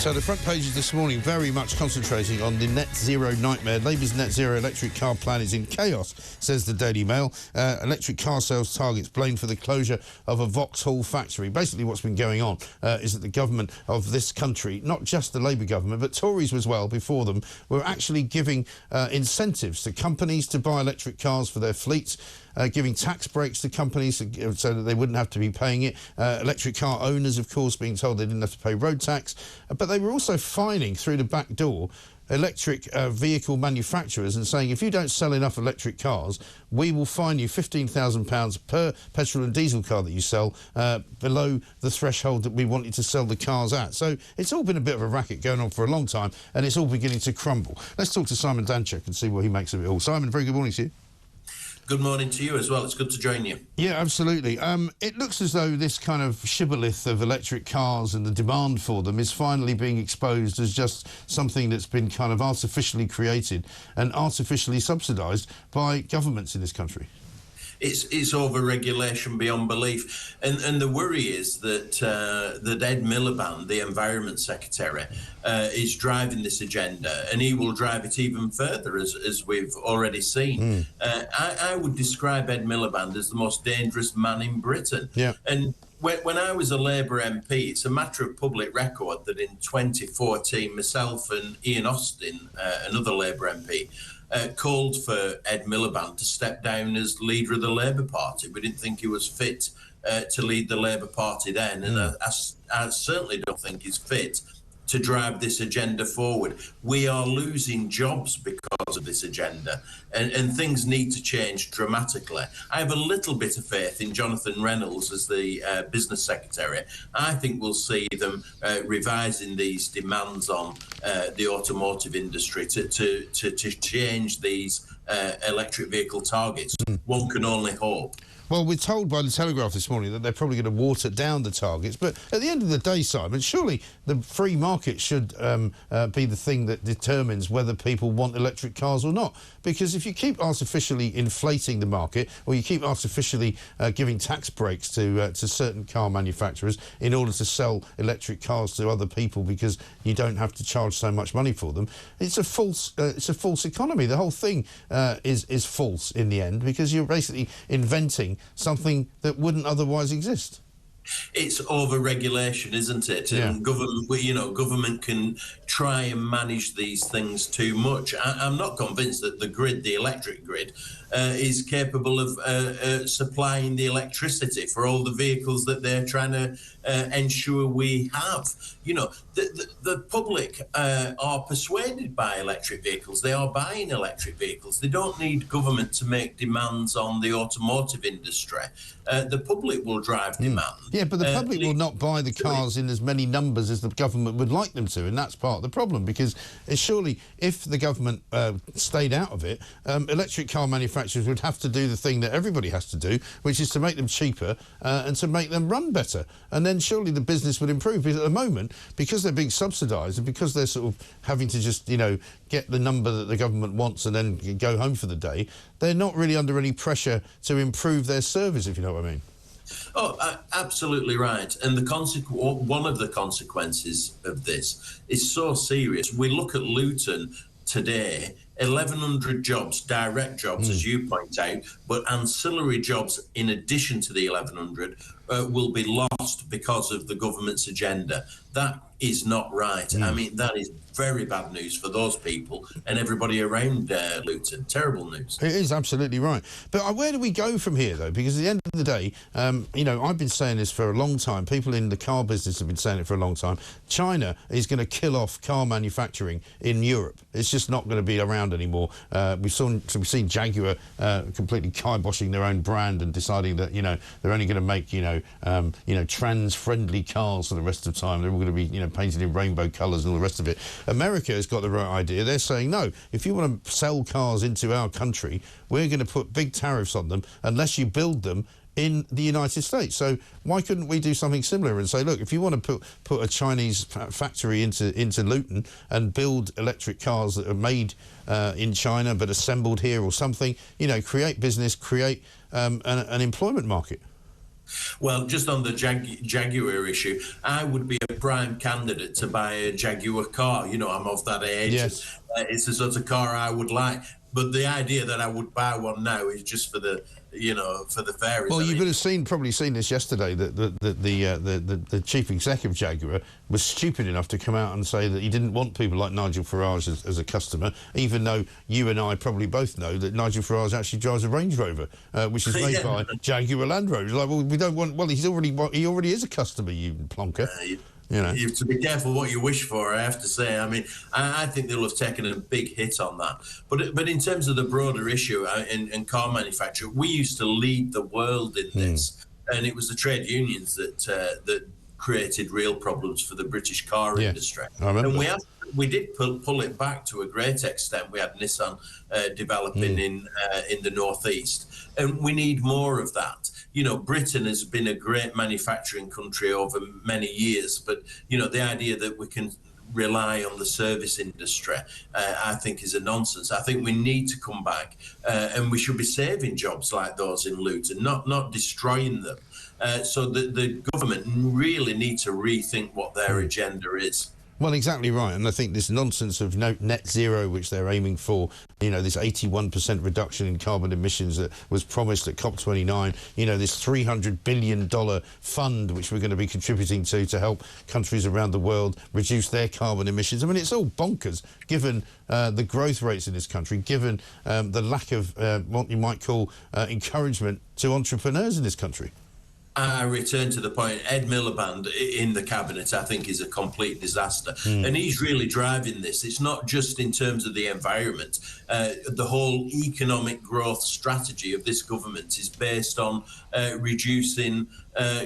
So the front pages this morning very much concentrating on the net zero nightmare. Labour's net zero electric car plan is in chaos, says the Daily Mail. Electric car sales targets blamed for the closure of a Vauxhall factory. Basically what's been going on is that the government of this country, not just the Labour government, but Tories as well before them, were actually giving incentives to companies to buy electric cars for their fleets, giving tax breaks to companies so that they wouldn't have to be paying it. Electric car owners, of course, being told they didn't have to pay road tax. But they were also fining through the back door electric vehicle manufacturers and saying, if you don't sell enough electric cars, we will fine you £15,000 per petrol and diesel car that you sell below the threshold that we want you to sell the cars at. So it's all been a bit of a racket going on for a long time, and it's all beginning to crumble. Let's talk to Simon Danczuk and see what he makes of it all. Simon, very good morning to you. Good morning to you as well. It's good to join you. Yeah, absolutely. It looks as though this kind of shibboleth of electric cars and the demand for them is finally being exposed as just something that's been kind of artificially created and artificially subsidised by governments in this country. It's over-regulation beyond belief. And the worry is that Ed Miliband, the Environment Secretary, is driving this agenda, and he will drive it even further, as we've already seen. I would describe Ed Miliband as the most dangerous man in Britain. Yeah. And when I was a Labour MP, it's a matter of public record that in 2014, myself and Ian Austin, another Labour MP, called for Ed Miliband to step down as leader of the Labour Party. We didn't think he was fit to lead the Labour Party then, and I certainly don't think he's fit to drive this agenda forward. We are losing jobs because of this agenda, and things need to change dramatically. I have a little bit of faith in Jonathan Reynolds as the business secretary. I think we'll see them revising these demands on the automotive industry to change these electric vehicle targets. One can only hope. Well, we're told by the Telegraph this morning that they're probably going to water down the targets. But at the end of the day, Simon, surely the free market should be the thing that determines whether people want electric cars or not. Because if you keep artificially inflating the market, or you keep artificially giving tax breaks to certain car manufacturers in order to sell electric cars to other people because you don't have to charge so much money for them, it's a false economy. The whole thing is false in the end, because you're basically inventing something that wouldn't otherwise exist. It's over-regulation, isn't it? Yeah. And government can try and manage these things too much. I'm not convinced that the electric grid, is capable of supplying the electricity for all the vehicles that they're trying to ensure we have. You know, the public are persuaded by electric vehicles. They are buying electric vehicles. They don't need government to make demands on the automotive industry. The public will drive demand. Yeah, but the public will not buy the cars in as many numbers as the government would like them to, and that's part of the problem, because surely if the government stayed out of it, electric car manufacturers would have to do the thing that everybody has to do, which is to make them cheaper and to make them run better. And then surely the business would improve. Because at the moment, because they're being subsidised and because they're sort of having to just, get the number that the government wants and then go home for the day, they're not really under any pressure to improve their service, if you know what I mean. Oh, absolutely right. And one of the consequences of this is so serious. We look at Luton today, 1,100 jobs, direct jobs, as you point out, but ancillary jobs in addition to the 1,100 will be lost because of the government's agenda. That is not right. I mean, that is very bad news for those people and everybody around Luton. Terrible news. It is absolutely right. But where do we go from here, though? Because at the end of the day, I've been saying this for a long time. People in the car business have been saying it for a long time. China is going to kill off car manufacturing in Europe. It's just not going to be around anymore. We've seen Jaguar completely kiboshing their own brand and deciding that, they're only going to make, trans-friendly cars for the rest of the time. They're all going to be, painted in rainbow colours and all the rest of it. America has got the right idea. They're saying, no, if you want to sell cars into our country, we're going to put big tariffs on them unless you build them in the United States. So why couldn't we do something similar and say, look, if you want to put a Chinese factory into Luton and build electric cars that are made in China but assembled here or something, create business, create an employment market. Well, just on the Jaguar issue, I would be a prime candidate to buy a Jaguar car. You know, I'm of that age. Yes. It's the sort of car I would like. But the idea that I would buy one now is just for the, for the fairies. Well, you would have probably seen this yesterday, that the chief executive of Jaguar was stupid enough to come out and say that he didn't want people like Nigel Farage as a customer, even though you and I probably both know that Nigel Farage actually drives a Range Rover, which is made by Jaguar Land Rover. It's like, well, we don't want. Well, he already is a customer, you plonker. You have to be careful what you wish for, I have to say. I mean, I think they'll have taken a big hit on that. But in terms of the broader issue in car manufacture, we used to lead the world in this, and it was the trade unions that created real problems for the British car industry. I remember. And we did pull it back to a great extent. We had Nissan developing in the northeast, and we need more of that. Britain has been a great manufacturing country over many years, but the idea that we can rely on the service industry, I think, is a nonsense. I think we need to come back, and we should be saving jobs like those in Luton, not destroying them. So the government really need to rethink what their agenda is. Well, exactly right. And I think this nonsense of net zero, which they're aiming for, this 81% reduction in carbon emissions that was promised at COP29, this $300 billion fund which we're going to be contributing to help countries around the world reduce their carbon emissions. I mean, it's all bonkers, given the growth rates in this country, given the lack of what you might call encouragement to entrepreneurs in this country. I return to the point, Ed Miliband in the cabinet, I think, is a complete disaster. And he's really driving this. It's not just in terms of the environment. The whole economic growth strategy of this government is based on reducing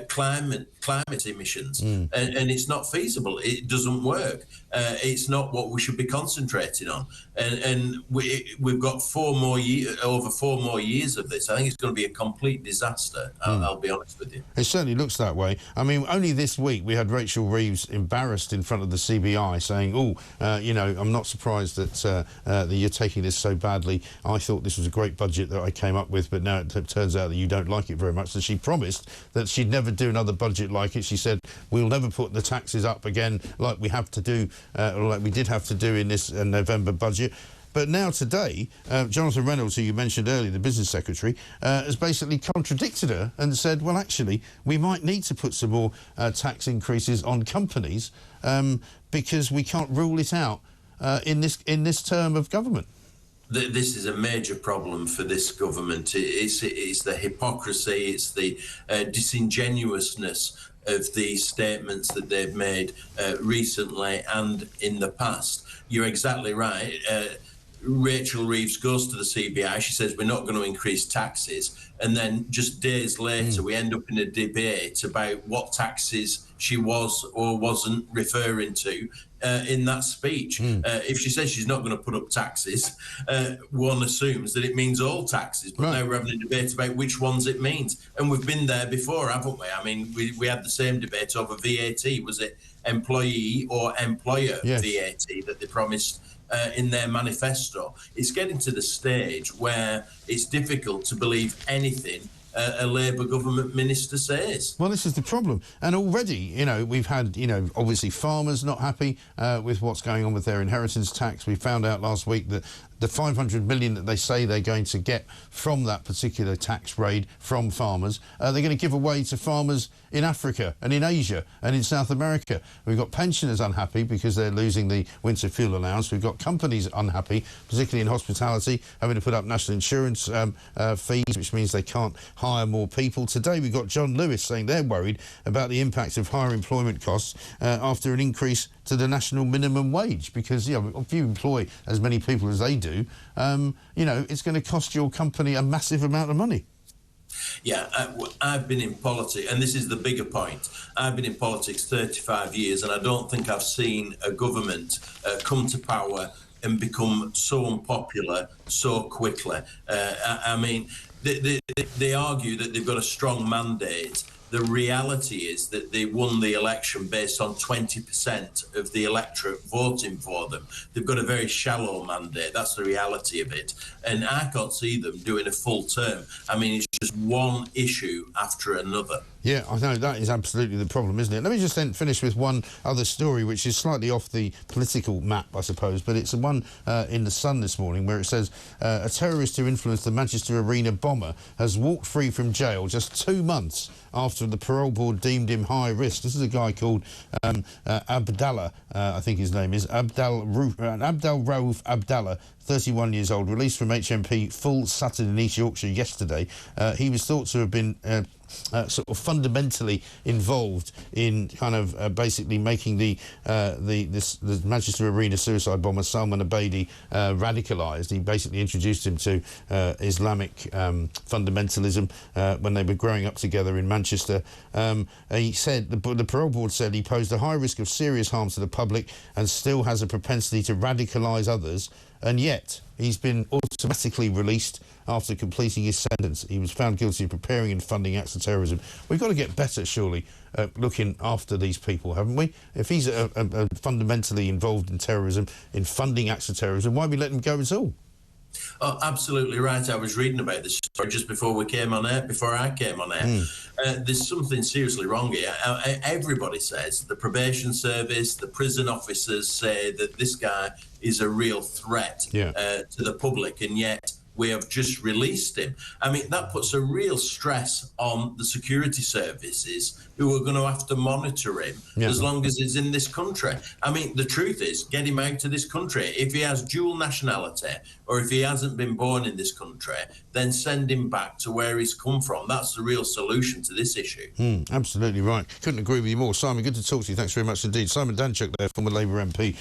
climate emissions. And it's not feasible. It doesn't work. It's not what we should be concentrating on. And we've got over 4 more years of this. I think it's going to be a complete disaster. I'll be honest with you. It certainly looks that way. I mean, only this week we had Rachel Reeves embarrassed in front of the CBI saying, I'm not surprised that you're taking this so badly. I thought this was a great budget that I came up with, but now it turns out that you don't like it very much. So she promised that she'd never do another budget like it. She said, we'll never put the taxes up again like we have to do, or like we did have to do in this November budget. But now today, Jonathan Reynolds, who you mentioned earlier, the business secretary, has basically contradicted her and said, well, actually, we might need to put some more tax increases on companies because we can't rule it out in this term of government. This is a major problem for this government. It's the hypocrisy, it's the disingenuousness of the statements that they've made recently and in the past. You're exactly right. Rachel Reeves goes to the CBI, she says we're not going to increase taxes, and then just days later we end up in a debate about what taxes she was or wasn't referring to in that speech. If she says she's not going to put up taxes, one assumes that it means all taxes, but now we're having a debate about which ones it means. And we've been there before, haven't we? I mean, we had the same debate over VAT. Was it employee or employer VAT that they promised in their manifesto? It's getting to the stage where it's difficult to believe anything a Labour government minister says. Well, this is the problem. And already, we've had, obviously farmers not happy with what's going on with their inheritance tax. We found out last week that the 500 million that they say they're going to get from that particular tax raid from farmers, they're going to give away to farmers in Africa and in Asia and in South America. We've got pensioners unhappy because they're losing the winter fuel allowance. We've got companies unhappy, particularly in hospitality, having to put up national insurance fees, which means they can't hire more people. Today we've got John Lewis saying they're worried about the impact of higher employment costs after an increase to the national minimum wage, because if you employ as many people as they do, it's going to cost your company a massive amount of money. Yeah, I've been in politics, and this is the bigger point. I've been in politics 35 years, and I don't think I've seen a government come to power and become so unpopular so quickly. I mean, they argue that they've got a strong mandate The reality is that they won the election based on 20% of the electorate voting for them. They've got a very shallow mandate. That's the reality of it. And I can't see them doing a full term. I mean, it's just one issue after another. Yeah, I know, that is absolutely the problem, isn't it? Let me just then finish with one other story, which is slightly off the political map, I suppose, but it's the one in The Sun this morning where it says a terrorist who influenced the Manchester Arena bomber has walked free from jail just 2 months after the parole board deemed him high risk. This is a guy called Abdallah, I think his name is, Abdal Rauf Abdallah, 31 years old, released from HMP Full Sutton in East Yorkshire yesterday. He was thought to have been sort of fundamentally involved in kind of basically making the Manchester Arena suicide bomber Salman Abedi radicalised. He basically introduced him to Islamic fundamentalism when they were growing up together in Manchester. He said the parole board said he posed a high risk of serious harm to the public and still has a propensity to radicalise others, and yet he's been automatically released after completing his sentence. He was found guilty of preparing and funding acts of terrorism. We've got to get better, surely, at looking after these people, haven't we? If he's fundamentally involved in terrorism, in funding acts of terrorism, why we let him go at all? Oh, absolutely right. I was reading about this story just before we came on air, before I came on air. There's something seriously wrong here. Everybody says, the probation service, the prison officers say that this guy is a real threat to the public, and yet we have just released him. I mean, that puts a real stress on the security services who are going to have to monitor him as long as he's in this country. I mean, the truth is, get him out of this country. If he has dual nationality or if he hasn't been born in this country, then send him back to where he's come from. That's the real solution to this issue. Absolutely right. Couldn't agree with you more. Simon, good to talk to you. Thanks very much indeed. Simon Danczuk there, former Labour MP